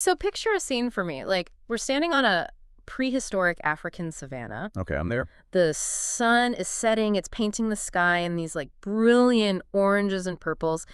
So picture a scene for me. Like, we're standing on a prehistoric African savanna. Okay, I'm there. The sun is setting, it's painting the sky in these like brilliant oranges and purples,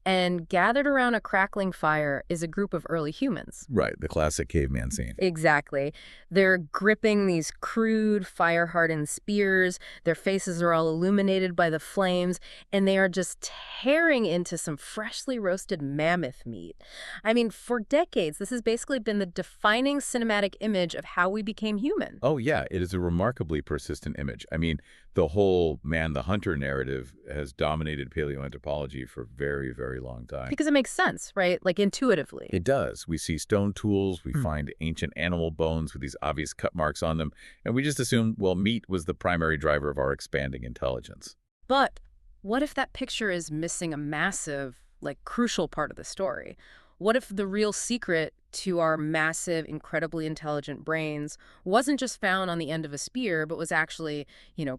and gathered around a crackling fire is a group of early humans. Right, the classic caveman scene. Exactly. They're gripping these crude, fire-hardened spears. Their faces are all illuminated by the flames, and they are just tearing into some freshly roasted mammoth meat. I mean, for decades, this has basically been the defining cinematic image of how we became human. Oh, yeah, it is a remarkably persistent image. I mean, the whole man-the-hunter narrative has dominated paleoanthropology for a very, very long time. Because it makes sense, right? Like, intuitively. It does. We see stone tools, we find ancient animal bones with these obvious cut marks on them, and we just assume, well, meat was the primary driver of our expanding intelligence. But what if that picture is missing a massive, like, crucial part of the story? What if the real secret to our massive, incredibly intelligent brains wasn't just found on the end of a spear, but was actually,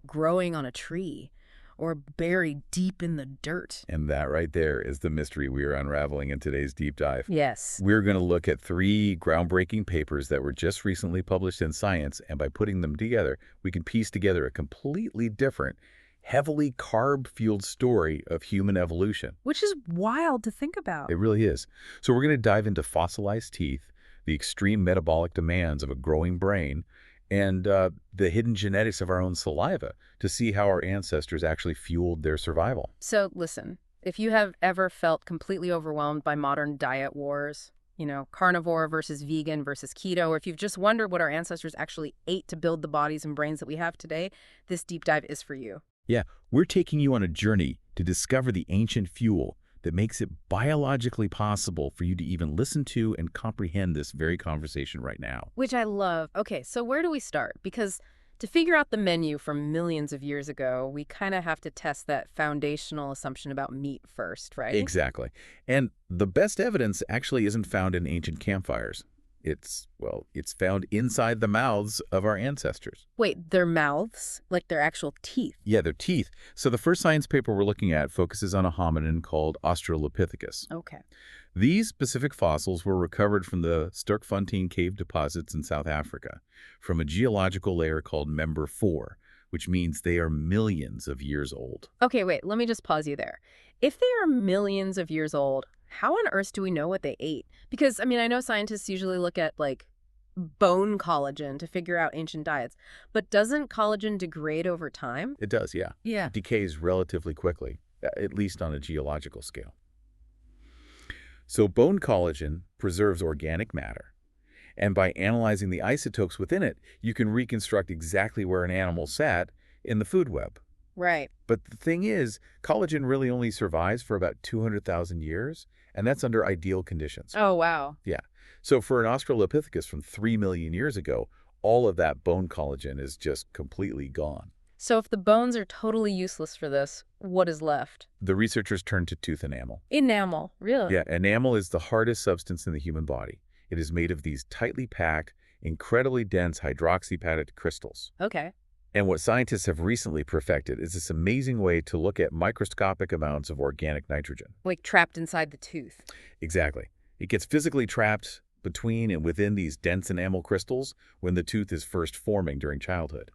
growing on a tree or buried deep in the dirt? And that right there is the mystery we are unraveling in today's deep dive. Yes. We're going to look at 3 groundbreaking papers that were just recently published in Science, and by putting them together, we can piece together a completely different, heavily carb-fueled story of human evolution. Which is wild to think about. It really is. So we're going to dive into fossilized teeth, the extreme metabolic demands of a growing brain, and the hidden genetics of our own saliva to see how our ancestors actually fueled their survival. So listen, if you have ever felt completely overwhelmed by modern diet wars, carnivore versus vegan versus keto, or if you've just wondered what our ancestors actually ate to build the bodies and brains that we have today, this deep dive is for you. Yeah, we're taking you on a journey to discover the ancient fuel that makes it biologically possible for you to even listen to and comprehend this very conversation right now. Which I love. Okay, so where do we start? Because to figure out the menu from millions of years ago, we kind of have to test that foundational assumption about meat first, right? Exactly. And the best evidence actually isn't found in ancient campfires. It's found inside the mouths of our ancestors. Wait, their mouths? Like their actual teeth? Yeah, their teeth. So the first science paper we're looking at focuses on a hominin called Australopithecus. Okay. These specific fossils were recovered from the Sterkfontein cave deposits in South Africa from a geological layer called Member 4, which means they are millions of years old. Okay, wait, let me just pause you there. If they are millions of years old, how on earth do we know what they ate? Because, I know scientists usually look at, like, bone collagen to figure out ancient diets, but doesn't collagen degrade over time? It does, yeah. Yeah. It decays relatively quickly, at least on a geological scale. So bone collagen preserves organic matter, and by analyzing the isotopes within it, you can reconstruct exactly where an animal sat in the food web. Right. But the thing is, collagen really only survives for about 200,000 years, and that's under ideal conditions. Oh, wow. Yeah. So for an Australopithecus from 3 million years ago, all of that bone collagen is just completely gone. So if the bones are totally useless for this, what is left? The researchers turned to tooth enamel. Enamel, really? Yeah, enamel is the hardest substance in the human body. It is made of these tightly packed, incredibly dense hydroxyapatite crystals. Okay. And what scientists have recently perfected is this amazing way to look at microscopic amounts of organic nitrogen. Like trapped inside the tooth. Exactly. It gets physically trapped between and within these dense enamel crystals when the tooth is first forming during childhood.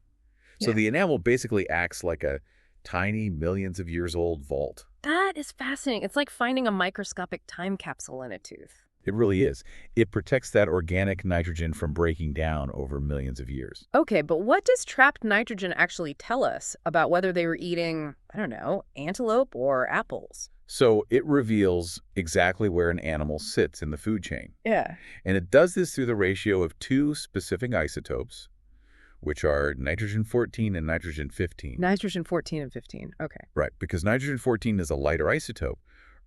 So Yeah. the enamel basically acts like a tiny, millions of years old vault. That is fascinating. It's like finding a microscopic time capsule in a tooth. It really is. It protects that organic nitrogen from breaking down over millions of years. Okay, but what does trapped nitrogen actually tell us about whether they were eating, I don't know, antelope or apples? So it reveals exactly where an animal sits in the food chain. Yeah. And it does this through the ratio of 2 specific isotopes, which are nitrogen-14 and nitrogen-15. Nitrogen-14 and 15. Okay. Right, because nitrogen-14 is a lighter isotope.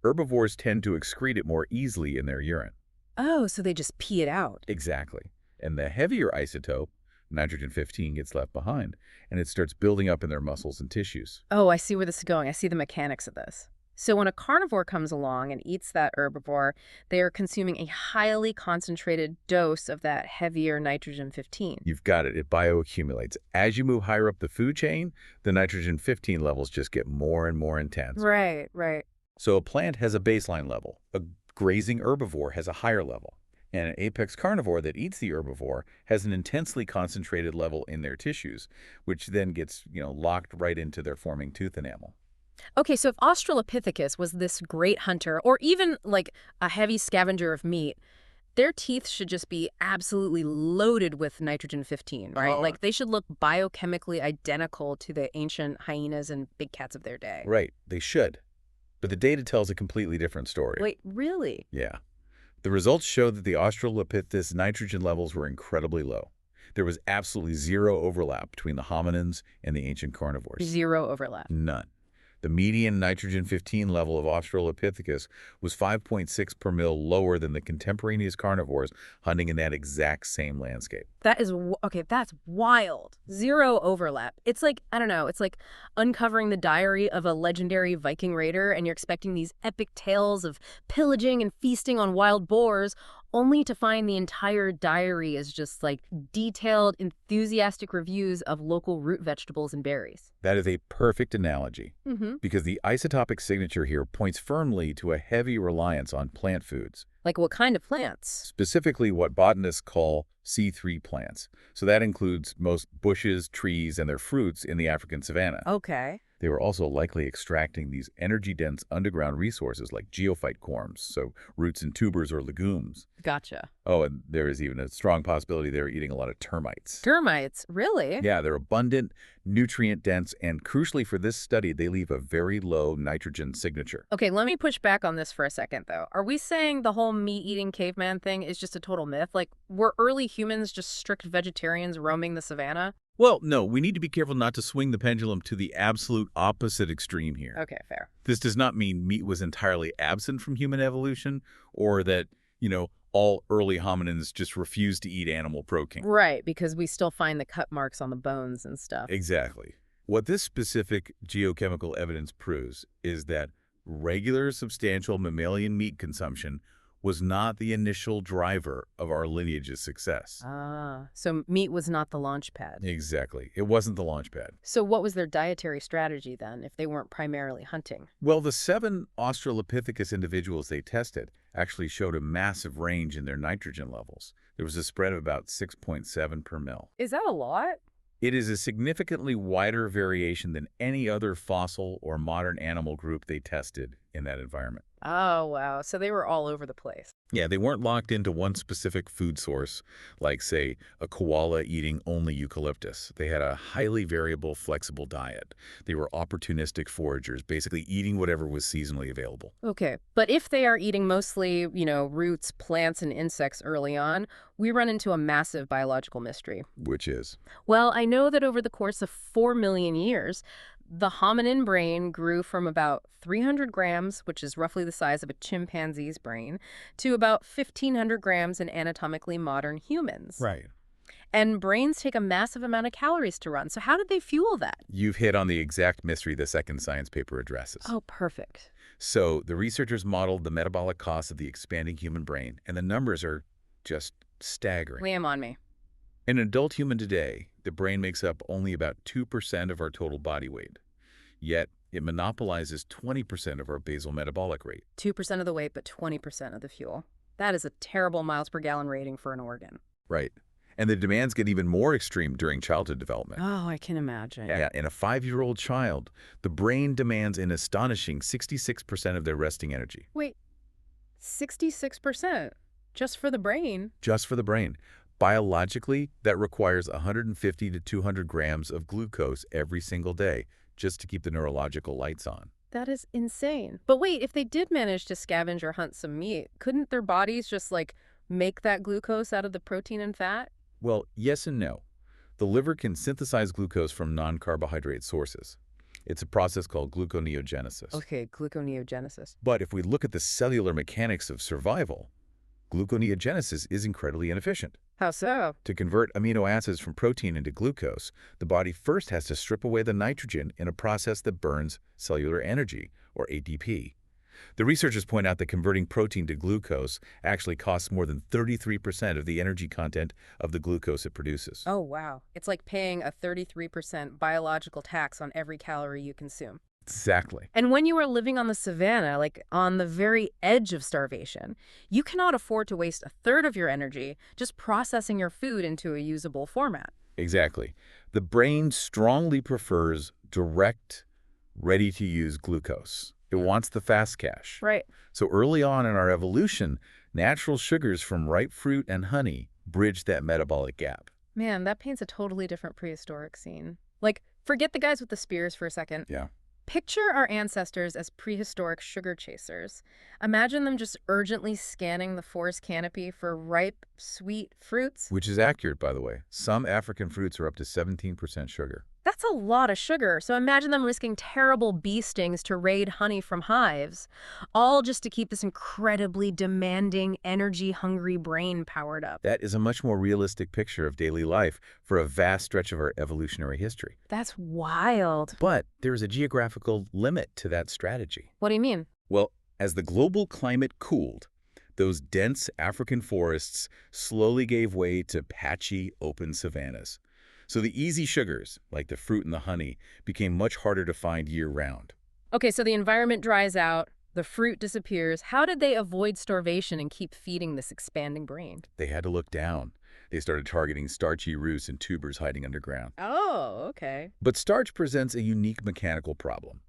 Herbivores tend to excrete it more easily in their urine. Oh, so they just pee it out. Exactly. And the heavier isotope, nitrogen-15, gets left behind, and it starts building up in their muscles and tissues. Oh, I see where this is going. I see the mechanics of this. So when a carnivore comes along and eats that herbivore, they are consuming a highly concentrated dose of that heavier nitrogen-15. You've got it. It bioaccumulates. As you move higher up the food chain, the nitrogen-15 levels just get more and more intense. Right, right. So a plant has a baseline level. A grazing herbivore has a higher level. And an apex carnivore that eats the herbivore has an intensely concentrated level in their tissues, which then gets, locked right into their forming tooth enamel. Okay, so if Australopithecus was this great hunter, or even like a heavy scavenger of meat, their teeth should just be absolutely loaded with nitrogen-15, right? Oh, Like they should look biochemically identical to the ancient hyenas and big cats of their day. right, they should. But the data tells a completely different story. Wait, really? Yeah. The results show that the Australopithecus nitrogen levels were incredibly low. There was absolutely zero overlap between the hominins and the ancient carnivores. Zero overlap. None. The median nitrogen-15 level of Australopithecus was 5.6 per mil lower than the contemporaneous carnivores hunting in that exact same landscape. That is, okay, that's wild. Zero overlap. It's like, I don't know, it's like uncovering the diary of a legendary Viking raider and you're expecting these epic tales of pillaging and feasting on wild boars, only to find the entire diary is just like detailed, enthusiastic reviews of local root vegetables and berries. That is a perfect analogy, Mm-hmm. because the isotopic signature here points firmly to a heavy reliance on plant foods, Like what kind of plants? specifically what botanists call C3 plants. So that includes most bushes, trees, and their fruits in the African savanna. Okay. They were also likely extracting these energy-dense underground resources like geophyte corms, so roots and tubers or legumes. Gotcha. Oh, and there is even a strong possibility they were eating a lot of termites. Termites, really? Yeah, they're abundant, nutrient-dense, and crucially for this study, they leave a very low nitrogen signature. Okay, let me push back on this for a second, though. Are we saying the whole meat-eating caveman thing is just a total myth? Like, were early humans just strict vegetarians roaming the savannah? Well, no, we need to be careful not to swing the pendulum to the absolute opposite extreme here. Okay, fair. This does not mean meat was entirely absent from human evolution or that, all early hominins just refused to eat animal protein. Right, because we still find the cut marks on the bones and stuff. Exactly. What this specific geochemical evidence proves is that regular substantial mammalian meat consumption was not the initial driver of our lineage's success. Ah, so meat was not the launch pad. Exactly. It wasn't the launch pad. So what was their dietary strategy then, if they weren't primarily hunting? Well, the 7 Australopithecus individuals they tested actually showed a massive range in their nitrogen levels. There was a spread of about 6.7 per mil. Is that a lot? It is a significantly wider variation than any other fossil or modern animal group they tested in that environment. Oh, wow. So they were all over the place. Yeah, they weren't locked into one specific food source, like, say, a koala eating only eucalyptus. They had a highly variable, flexible diet. They were opportunistic foragers, basically eating whatever was seasonally available. Okay, but if they are eating mostly, roots, plants, and insects early on, we run into a massive biological mystery. Which is? Well, I know that over the course of 4 million years, the hominin brain grew from about 300 grams, which is roughly the size of a chimpanzee's brain, to about 1,500 grams in anatomically modern humans. Right. And brains take a massive amount of calories to run. So how did they fuel that? You've hit on the exact mystery the second science paper addresses. Oh, perfect. So the researchers modeled the metabolic costs of the expanding human brain, and the numbers are just staggering. Lay 'em on me. In an adult human today, the brain makes up only about 2% of our total body weight. Yet, it monopolizes 20% of our basal metabolic rate. 2% of the weight, but 20% of the fuel. That is a terrible miles per gallon rating for an organ. Right. And the demands get even more extreme during childhood development. Oh, I can imagine. Yeah, in a 5-year-old child, the brain demands an astonishing 66% of their resting energy. Wait, 66%? Just for the brain? Just for the brain. Biologically, that requires 150 to 200 grams of glucose every single day just to keep the neurological lights on. That is insane. But wait, if they did manage to scavenge or hunt some meat, couldn't their bodies just, make that glucose out of the protein and fat? Well, yes and no. The liver can synthesize glucose from non-carbohydrate sources. It's a process called gluconeogenesis. Okay, gluconeogenesis. But if we look at the cellular mechanics of survival, gluconeogenesis is incredibly inefficient. How so? To convert amino acids from protein into glucose, the body first has to strip away the nitrogen in a process that burns cellular energy, or ATP. The researchers point out that converting protein to glucose actually costs more than 33% of the energy content of the glucose it produces. Oh, wow. It's like paying a 33% biological tax on every calorie you consume. Exactly. And when you are living on the savannah, like on the very edge of starvation, you cannot afford to waste a third of your energy just processing your food into a usable format. Exactly. The brain strongly prefers direct, ready-to-use glucose. It wants the fast cash. Right. So early on in our evolution, natural sugars from ripe fruit and honey bridged that metabolic gap. Man, that paints a totally different prehistoric scene. Like, forget the guys with the spears for a second. Yeah. Picture our ancestors as prehistoric sugar chasers. Imagine them just urgently scanning the forest canopy for ripe, sweet fruits. Which is accurate, by the way. Some African fruits are up to 17% sugar. That's a lot of sugar, so imagine them risking terrible bee stings to raid honey from hives, all just to keep this incredibly demanding, energy-hungry brain powered up. That is a much more realistic picture of daily life for a vast stretch of our evolutionary history. That's wild. But there is a geographical limit to that strategy. What do you mean? Well, as the global climate cooled, those dense African forests slowly gave way to patchy, open savannas. So the easy sugars, like the fruit and the honey, became much harder to find year-round. Okay, so the environment dries out, the fruit disappears. How did they avoid starvation and keep feeding this expanding brain? They had to look down. They started targeting starchy roots and tubers hiding underground. Oh, okay. But starch presents a unique mechanical problem.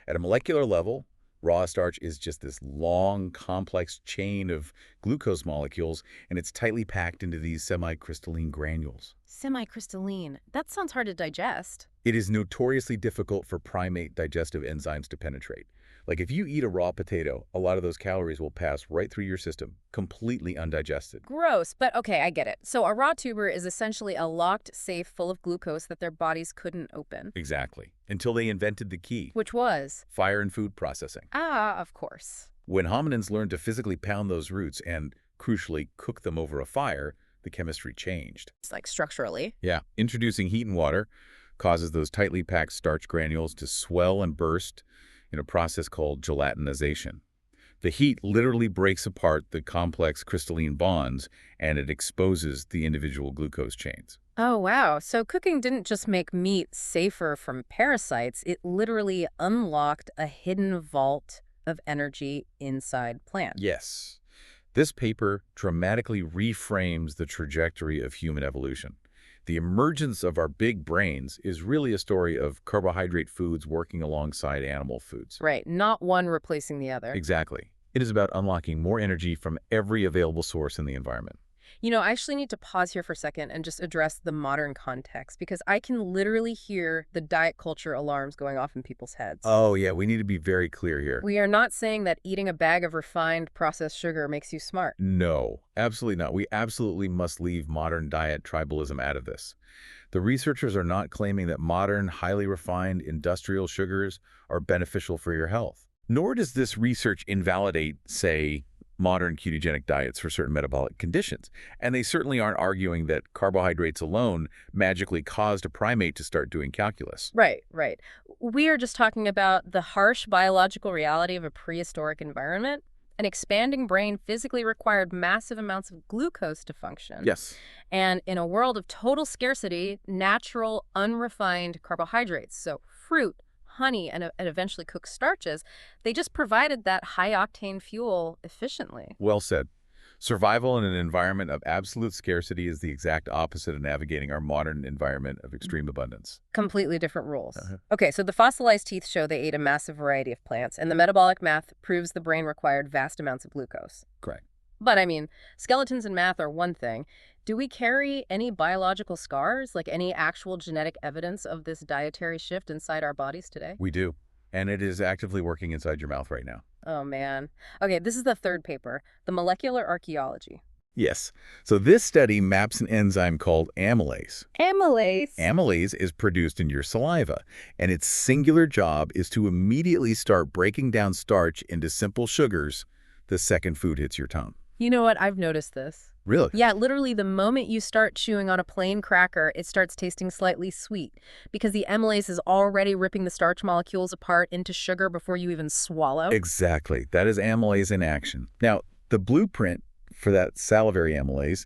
At a molecular level, raw starch is just this long, complex chain of glucose molecules, and it's tightly packed into these semi-crystalline granules. Semi-crystalline. That sounds hard to digest. It is notoriously difficult for primate digestive enzymes to penetrate. Like if you eat a raw potato, a lot of those calories will pass right through your system, completely undigested. Gross, but okay, I get it. So a raw tuber is essentially a locked safe full of glucose that their bodies couldn't open. Exactly. Until they invented the key. Which was? Fire and food processing. Ah, of course. When hominins learned to physically pound those roots and, crucially, cook them over a fire, the chemistry changed. It's like structurally. Yeah, introducing heat and water causes those tightly packed starch granules to swell and burst in a process called gelatinization. The heat literally breaks apart the complex crystalline bonds, and it exposes the individual glucose chains. Oh, wow. So cooking didn't just make meat safer from parasites, it literally unlocked a hidden vault of energy inside plants. Yes. This paper dramatically reframes the trajectory of human evolution. The emergence of our big brains is really a story of carbohydrate foods working alongside animal foods. Right, not one replacing the other. Exactly. It is about unlocking more energy from every available source in the environment. You know, I actually need to pause here for a second and just address the modern context, because I can literally hear the diet culture alarms going off in people's heads. Oh, yeah, we need to be very clear here. We are not saying that eating a bag of refined processed sugar makes you smart. No, absolutely not. We absolutely must leave modern diet tribalism out of this. The researchers are not claiming that modern, highly refined industrial sugars are beneficial for your health. Nor does this research invalidate, say, modern ketogenic diets for certain metabolic conditions. And they certainly aren't arguing that carbohydrates alone magically caused a primate to start doing calculus. Right, right. We are just talking about the harsh biological reality of a prehistoric environment. An expanding brain physically required massive amounts of glucose to function. Yes. And in a world of total scarcity, natural, unrefined carbohydrates, so fruit, honey, and eventually cooked starches, they just provided that high-octane fuel efficiently. Well said. Survival in an environment of absolute scarcity is the exact opposite of navigating our modern environment of extreme abundance. Completely different rules. Okay, so the fossilized teeth show they ate a massive variety of plants, and the metabolic math proves the brain required vast amounts of glucose. Correct. But, I mean, skeletons and math are one thing. Do we carry any biological scars, like any actual genetic evidence of this dietary shift inside our bodies today? We do. And it is actively working inside your mouth right now. Oh, man. Okay, this is the third paper, the molecular archaeology. Yes. So this study maps an enzyme called amylase. Amylase? Amylase is produced in your saliva, and its singular job is to immediately start breaking down starch into simple sugars the second food hits your tongue. You know what? I've noticed this. Really? Yeah, literally the moment you start chewing on a plain cracker, it starts tasting slightly sweet because the amylase is already ripping the starch molecules apart into sugar before you even swallow. Exactly. That is amylase in action. Now, the blueprint for that salivary amylase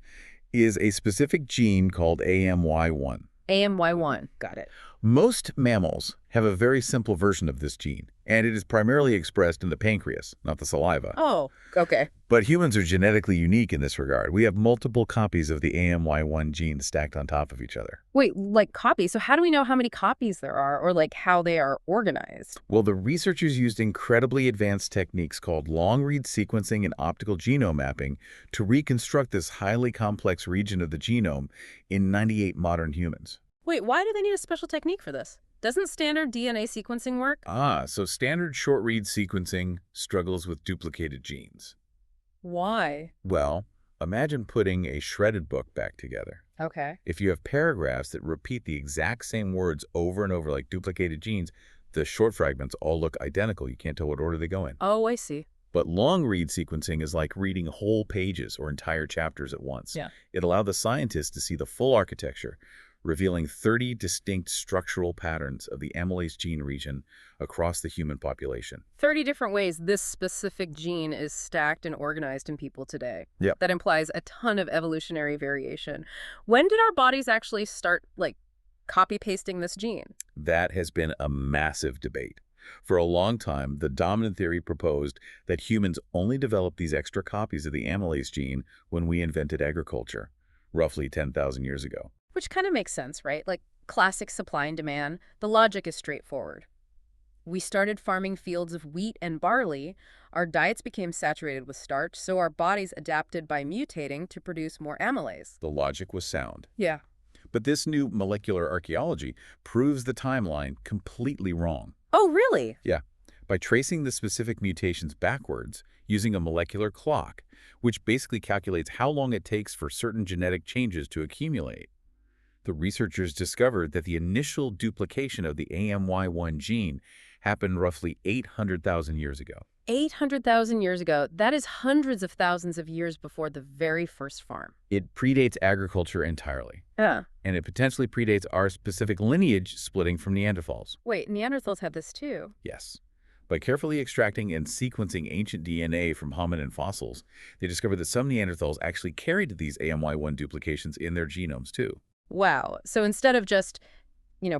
is a specific gene called AMY1. AMY1. Got it. Most mammals have a very simple version of this gene, and it is primarily expressed in the pancreas, not the saliva. Oh, okay. But humans are genetically unique in this regard. We have multiple copies of the AMY1 gene stacked on top of each other. Wait, like copies? So how do we know how many copies there are or like how they are organized? Well, the researchers used incredibly advanced techniques called long-read sequencing and optical genome mapping to reconstruct this highly complex region of the genome in 98 modern humans. Wait, why do they need a special technique for this? Doesn't standard DNA sequencing work? So standard short-read sequencing struggles with duplicated genes. Why? Well, imagine putting a shredded book back together. Okay. If you have paragraphs that repeat the exact same words over and over like duplicated genes, the short fragments all look identical. You can't tell what order they go in. Oh, I see. But long-read sequencing is like reading whole pages or entire chapters at once. Yeah. It allowed the scientists to see the full architecture, revealing 30 distinct structural patterns of the amylase gene region across the human population. 30 different ways this specific gene is stacked and organized in people today. Yep. That implies a ton of evolutionary variation. When did our bodies actually start, like, copy-pasting this gene? That has been a massive debate. For a long time, the dominant theory proposed that humans only developed these extra copies of the amylase gene when we invented agriculture, roughly 10,000 years ago. Which kind of makes sense, right? Like classic supply and demand. The logic is straightforward. We started farming fields of wheat and barley. Our diets became saturated with starch, so our bodies adapted by mutating to produce more amylase. The logic was sound. Yeah. But this new molecular archaeology proves the timeline completely wrong. Oh, really? Yeah. By tracing the specific mutations backwards using a molecular clock, which basically calculates how long it takes for certain genetic changes to accumulate. The researchers discovered that the initial duplication of the AMY1 gene happened roughly 800,000 years ago. 800,000 years ago. That is hundreds of thousands of years before the very first farm. It predates agriculture entirely. Yeah. And it potentially predates our specific lineage splitting from Neanderthals. Wait, Neanderthals had this too? Yes. By carefully extracting and sequencing ancient DNA from hominin fossils, they discovered that some Neanderthals actually carried these AMY1 duplications in their genomes too. Wow. So instead of just,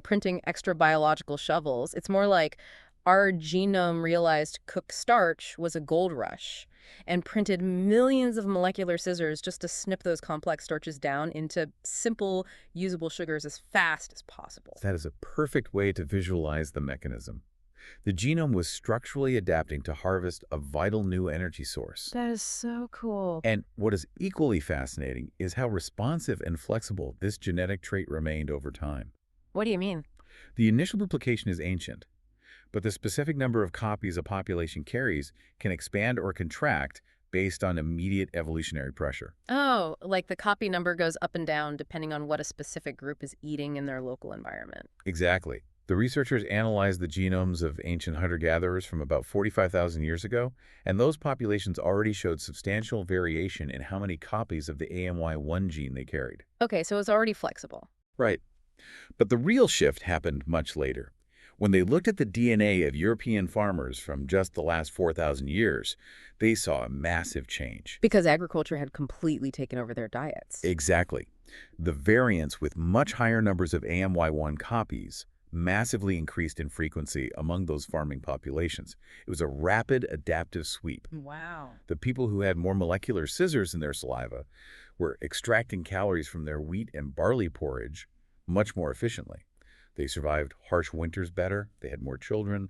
printing extra biological shovels, it's more like our genome realized cooked starch was a gold rush and printed millions of molecular scissors just to snip those complex starches down into simple, usable sugars as fast as possible. That is a perfect way to visualize the mechanism. The genome was structurally adapting to harvest a vital new energy source. That is so cool. And what is equally fascinating is how responsive and flexible this genetic trait remained over time. What do you mean? The initial duplication is ancient, but the specific number of copies a population carries can expand or contract based on immediate evolutionary pressure. Oh, like the copy number goes up and down depending on what a specific group is eating in their local environment. Exactly. The researchers analyzed the genomes of ancient hunter-gatherers from about 45,000 years ago, and those populations already showed substantial variation in how many copies of the AMY1 gene they carried. Okay, so it's already flexible. Right. But the real shift happened much later. When they looked at the DNA of European farmers from just the last 4,000 years, they saw a massive change. Because agriculture had completely taken over their diets. Exactly. The variants with much higher numbers of AMY1 copies massively increased in frequency among those farming populations. It was a rapid adaptive sweep. Wow. The people who had more molecular scissors in their saliva were extracting calories from their wheat and barley porridge much more efficiently. They survived harsh winters better, they had more children,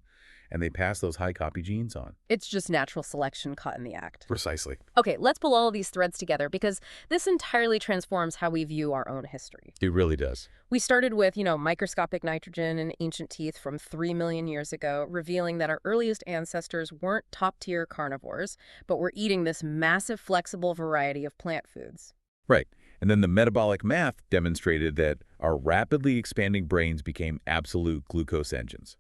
and they passed those high copy genes on. It's just natural selection caught in the act. Precisely. Okay, let's pull all of these threads together because this entirely transforms how we view our own history. It really does. We started with, microscopic nitrogen in ancient teeth from 3 million years ago, revealing that our earliest ancestors weren't top-tier carnivores, but were eating this massive flexible variety of plant foods. Right. And then the metabolic math demonstrated that our rapidly expanding brains became absolute glucose engines.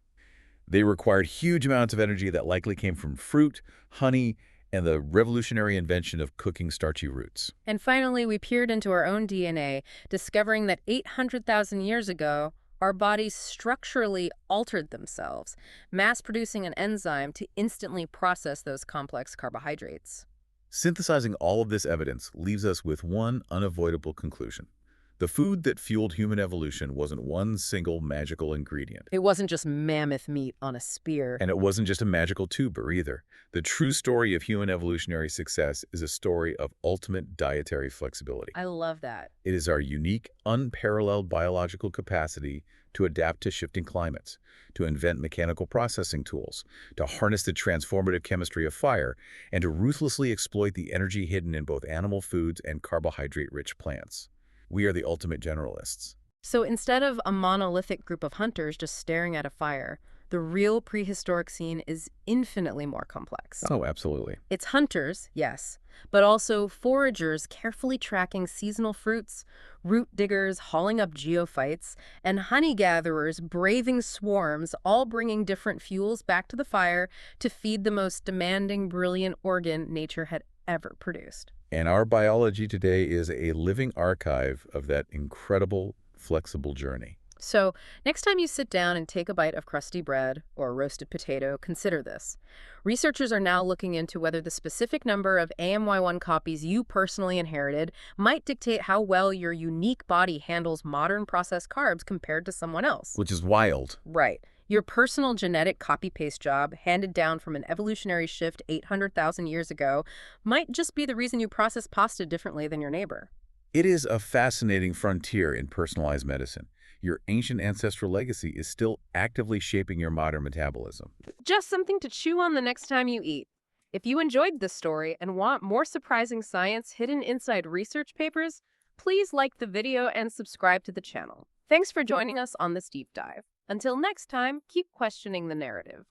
They required huge amounts of energy that likely came from fruit, honey, and the revolutionary invention of cooking starchy roots. And finally, we peered into our own DNA, discovering that 800,000 years ago, our bodies structurally altered themselves, mass-producing an enzyme to instantly process those complex carbohydrates. Synthesizing all of this evidence leaves us with one unavoidable conclusion. The food that fueled human evolution wasn't one single magical ingredient. It wasn't just mammoth meat on a spear. And it wasn't just a magical tuber either. The true story of human evolutionary success is a story of ultimate dietary flexibility. I love that. It is our unique, unparalleled biological capacity to adapt to shifting climates, to invent mechanical processing tools, to harness the transformative chemistry of fire, and to ruthlessly exploit the energy hidden in both animal foods and carbohydrate-rich plants. We are the ultimate generalists. So instead of a monolithic group of hunters just staring at a fire, the real prehistoric scene is infinitely more complex. Oh, absolutely. It's hunters, yes, but also foragers carefully tracking seasonal fruits, root diggers hauling up geophytes, and honey gatherers braving swarms, all bringing different fuels back to the fire to feed the most demanding, brilliant organ nature had ever produced. And our biology today is a living archive of that incredible, flexible journey. So next time you sit down and take a bite of crusty bread or a roasted potato, consider this. Researchers are now looking into whether the specific number of AMY1 copies you personally inherited might dictate how well your unique body handles modern processed carbs compared to someone else. Which is wild. Right. Your personal genetic copy-paste job, handed down from an evolutionary shift 800,000 years ago, might just be the reason you process pasta differently than your neighbor. It is a fascinating frontier in personalized medicine. Your ancient ancestral legacy is still actively shaping your modern metabolism. Just something to chew on the next time you eat. If you enjoyed this story and want more surprising science hidden inside research papers, please like the video and subscribe to the channel. Thanks for joining us on this deep dive. Until next time, keep questioning the narrative.